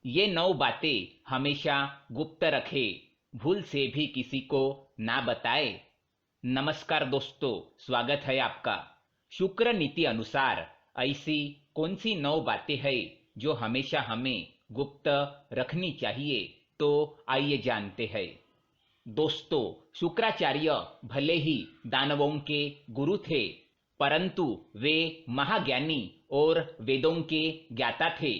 ये 9 बातें हमेशा गुप्त रखे, भूल से भी किसी को ना बताए। नमस्कार दोस्तों, स्वागत है आपका। शुक्र नीति अनुसार ऐसी कौन सी 9 बातें हैं जो हमेशा हमें गुप्त रखनी चाहिए, तो आइए जानते हैं। दोस्तों, शुक्राचार्य भले ही दानवों के गुरु थे, परंतु वे महाज्ञानी और वेदों के ज्ञाता थे।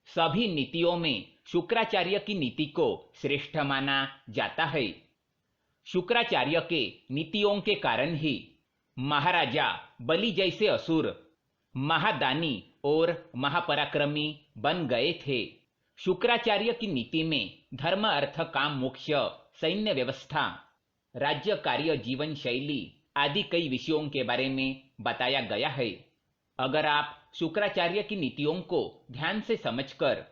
सभी नीतियों में शुक्राचार्य की नीति को श्रेष्ठ माना जाता है। शुक्राचार्य के नीतियों के कारण ही महाराजा बलि जैसे असुर महादानी और महापराक्रमी बन गए थे। शुक्राचार्य की नीति में धर्म, अर्थ, काम, मोक्ष, सैन्य व्यवस्था, राज्य कार्य, जीवन शैली आदि कई विषयों के बारे में बताया गया है। अगर आप शुक्राचार्य की नीतियों को ध्यान से समझकर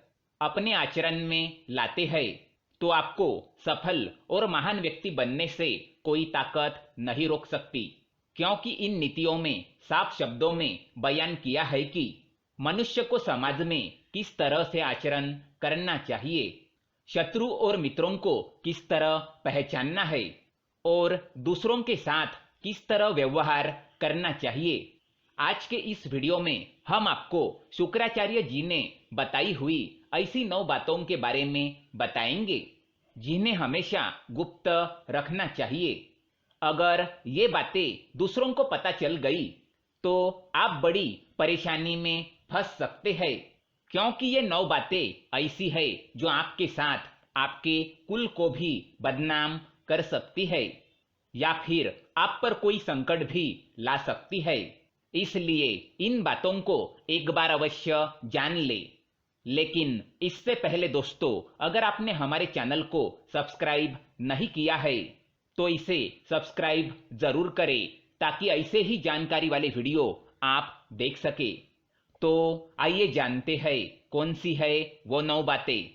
अपने आचरण में लाते हैं, तो आपको सफल और महान व्यक्ति बनने से कोई ताकत नहीं रोक सकती, क्योंकि इन नीतियों में साफ शब्दों में बयान किया है कि मनुष्य को समाज में किस तरह से आचरण करना चाहिए, शत्रु और मित्रों को किस तरह पहचानना है और दूसरों के साथ किस तरह व्यवहार करना चाहिए। आज के इस वीडियो में हम आपको शुक्राचार्य जी ने बताई हुई ऐसी 9 बातों के बारे में बताएंगे, जिन्हें हमेशा गुप्त रखना चाहिए। अगर ये बातें दूसरों को पता चल गई तो आप बड़ी परेशानी में फंस सकते हैं, क्योंकि ये 9 बातें ऐसी है जो आपके साथ आपके कुल को भी बदनाम कर सकती है या फिर आप पर कोई संकट भी ला सकती है। इसलिए इन बातों को एक बार अवश्य जान ले। लेकिन इससे पहले दोस्तों, अगर आपने हमारे चैनल को सब्सक्राइब नहीं किया है तो इसे सब्सक्राइब जरूर करें, ताकि ऐसे ही जानकारी वाले वीडियो आप देख सके। तो आइए जानते हैं कौन सी है वो 9 बातें।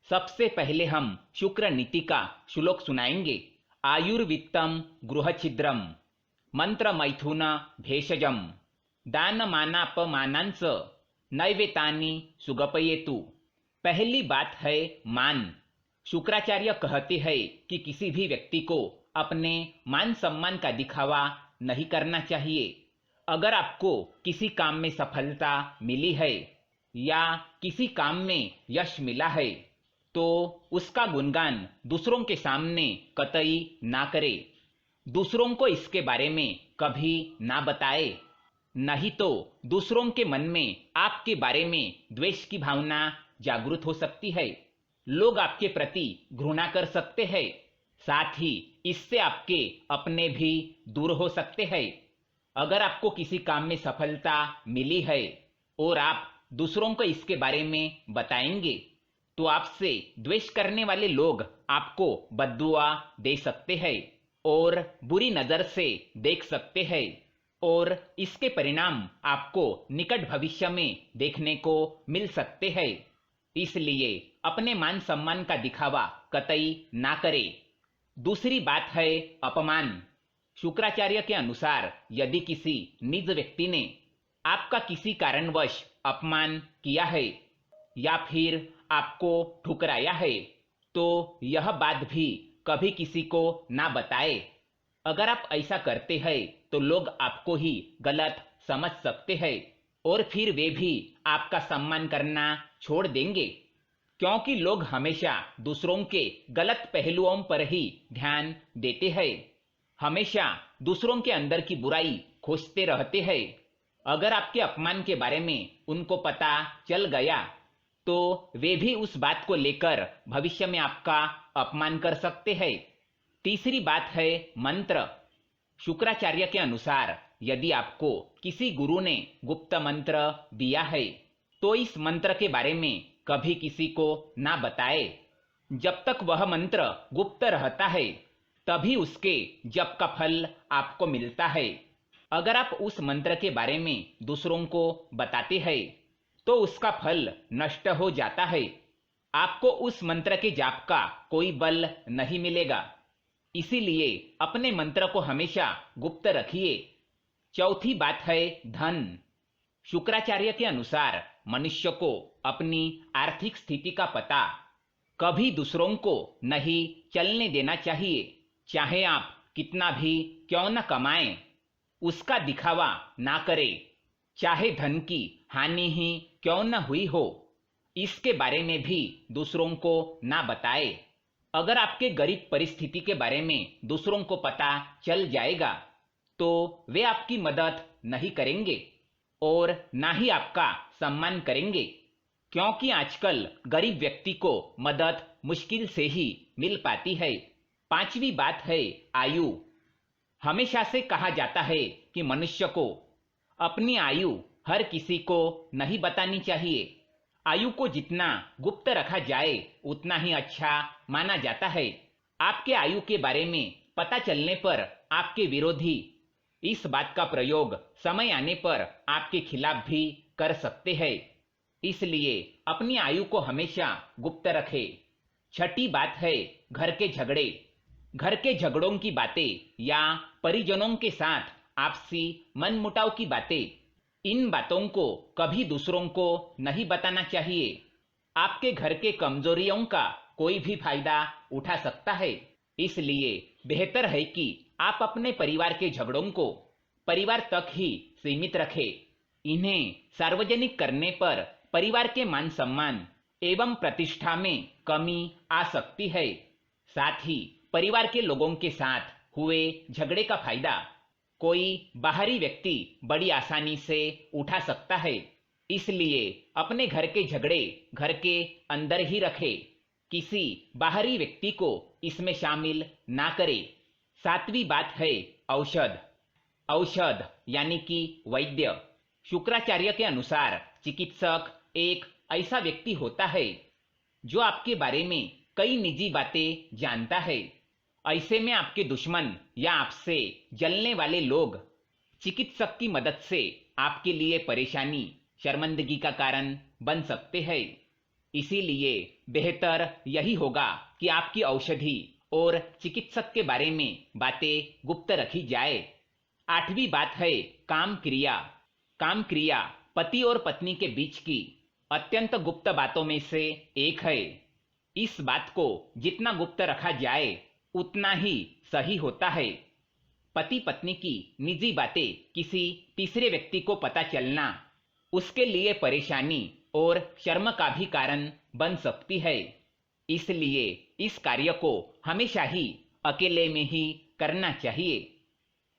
सबसे पहले हम शुक्र नीति का श्लोक सुनाएंगे। आयुर्वित्तम गृहछिद्रम मंत्र मैथुन भेषजम दानमानापमानांस नैवेतानि सुगपयेतु। पहली बात है मान। शुक्राचार्य कहते हैं कि किसी भी व्यक्ति को अपने मान सम्मान का दिखावा नहीं करना चाहिए। अगर आपको किसी काम में सफलता मिली है या किसी काम में यश मिला है, तो उसका गुणगान दूसरों के सामने कतई ना करे। दूसरों को इसके बारे में कभी ना बताए, नहीं तो दूसरों के मन में आपके बारे में द्वेष की भावना जागृत हो सकती है। लोग आपके प्रति घृणा कर सकते हैं, साथ ही इससे आपके अपने भी दूर हो सकते हैं। अगर आपको किसी काम में सफलता मिली है और आप दूसरों को इसके बारे में बताएंगे, तो आपसे द्वेष करने वाले लोग आपको बद्दुआ दे सकते हैं और बुरी नजर से देख सकते हैं, और इसके परिणाम आपको निकट भविष्य में देखने को मिल सकते हैं। इसलिए अपने मान सम्मान का दिखावा कतई ना करें। दूसरी बात है अपमान। शुक्राचार्य के अनुसार यदि किसी निज व्यक्ति ने आपका किसी कारणवश अपमान किया है या फिर आपको ठुकराया है, तो यह बात भी कभी किसी को ना बताए। अगर आप ऐसा करते हैं तो लोग आपको ही गलत समझ सकते हैं और फिर वे भी आपका सम्मान करना छोड़ देंगे, क्योंकि लोग हमेशा दूसरों के गलत पहलुओं पर ही ध्यान देते हैं, हमेशा दूसरों के अंदर की बुराई खोजते रहते हैं। अगर आपके अपमान के बारे में उनको पता चल गया तो वे भी उस बात को लेकर भविष्य में आपका अपमान कर सकते हैं। तीसरी बात है मंत्र। शुक्राचार्य के अनुसार यदि आपको किसी गुरु ने गुप्त मंत्र दिया है, तो इस मंत्र के बारे में कभी किसी को ना बताए। जब तक वह मंत्र गुप्त रहता है, तभी उसके जप का फल आपको मिलता है। अगर आप उस मंत्र के बारे में दूसरों को बताते हैं, तो उसका फल नष्ट हो जाता है। आपको उस मंत्र के जाप का कोई बल नहीं मिलेगा। इसीलिए अपने मंत्र को हमेशा गुप्त रखिए। चौथी बात है धन। शुक्राचार्य के अनुसार मनुष्य को अपनी आर्थिक स्थिति का पता कभी दूसरों को नहीं चलने देना चाहिए। चाहे आप कितना भी क्यों न कमाएं, उसका दिखावा ना करें। चाहे धन की हानि ही क्यों न हुई हो, इसके बारे में भी दूसरों को ना बताएं। अगर आपके गरीब परिस्थिति के बारे में दूसरों को पता चल जाएगा तो वे आपकी मदद नहीं करेंगे और ना ही आपका सम्मान करेंगे, क्योंकि आजकल गरीब व्यक्ति को मदद मुश्किल से ही मिल पाती है। पांचवी बात है आयु। हमेशा से कहा जाता है कि मनुष्य को अपनी आयु हर किसी को नहीं बतानी चाहिए। आयु को जितना गुप्त रखा जाए उतना ही अच्छा माना जाता है। आपके आयु के बारे में पता चलने पर आपके विरोधी इस बात का प्रयोग समय आने पर आपके खिलाफ भी कर सकते हैं। इसलिए अपनी आयु को हमेशा गुप्त रखें। छठी बात है घर के झगड़े। घर के झगड़ों की बातें या परिजनों के साथ आपसी मनमुटाव की बातें, इन बातों को कभी दूसरों को नहीं बताना चाहिए। आपके घर के कमजोरियों का कोई भी फायदा उठा सकता है। इसलिए बेहतर है कि आप अपने परिवार के झगड़ों को परिवार तक ही सीमित रखें। इन्हें सार्वजनिक करने पर परिवार के मान सम्मान एवं प्रतिष्ठा में कमी आ सकती है। साथ ही परिवार के लोगों के साथ हुए झगड़े का फायदा कोई बाहरी व्यक्ति बड़ी आसानी से उठा सकता है। इसलिए अपने घर के झगड़े घर के अंदर ही रखें, किसी बाहरी व्यक्ति को इसमें शामिल ना करें। सातवीं बात है औषध। औषध यानी कि वैद्य। शुक्राचार्य के अनुसार चिकित्सक एक ऐसा व्यक्ति होता है जो आपके बारे में कई निजी बातें जानता है। ऐसे में आपके दुश्मन या आपसे जलने वाले लोग चिकित्सक की मदद से आपके लिए परेशानी, शर्मिंदगी का कारण बन सकते हैं। इसीलिए बेहतर यही होगा कि आपकी औषधि और चिकित्सक के बारे में बातें गुप्त रखी जाए। आठवीं बात है काम क्रिया। काम क्रिया पति और पत्नी के बीच की अत्यंत गुप्त बातों में से एक है। इस बात को जितना गुप्त रखा जाए उतना ही सही होता है। पति पत्नी की निजी बातें किसी तीसरे व्यक्ति को पता चलना उसके लिए परेशानी और शर्म का भी कारण बन सकती है। इसलिए इस कार्य को हमेशा ही अकेले में ही करना चाहिए।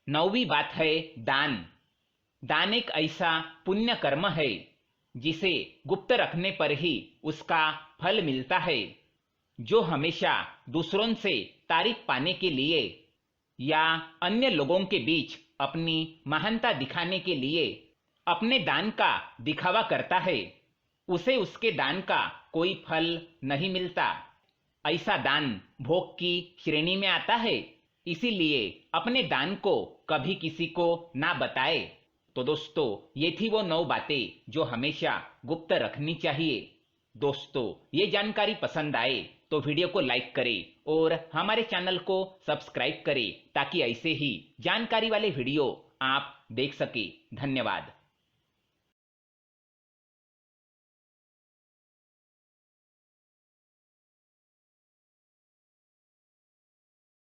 नौवीं बात है दान। दान एक ऐसा पुण्य कर्म है जिसे गुप्त रखने पर ही उसका फल मिलता है। जो हमेशा दूसरों से तारीफ पाने के लिए या अन्य लोगों के बीच अपनी महानता दिखाने के लिए अपने दान का दिखावा करता है, उसे उसके दान का कोई फल नहीं मिलता। ऐसा दान भोग की श्रेणी में आता है। इसीलिए अपने दान को कभी किसी को ना बताए। तो दोस्तों, ये थी वो 9 बातें जो हमेशा गुप्त रखनी चाहिए। दोस्तों, ये जानकारी पसंद आए तो वीडियो को लाइक करें और हमारे चैनल को सब्सक्राइब करें ताकि ऐसे ही जानकारी वाले वीडियो आप देख सके। धन्यवाद।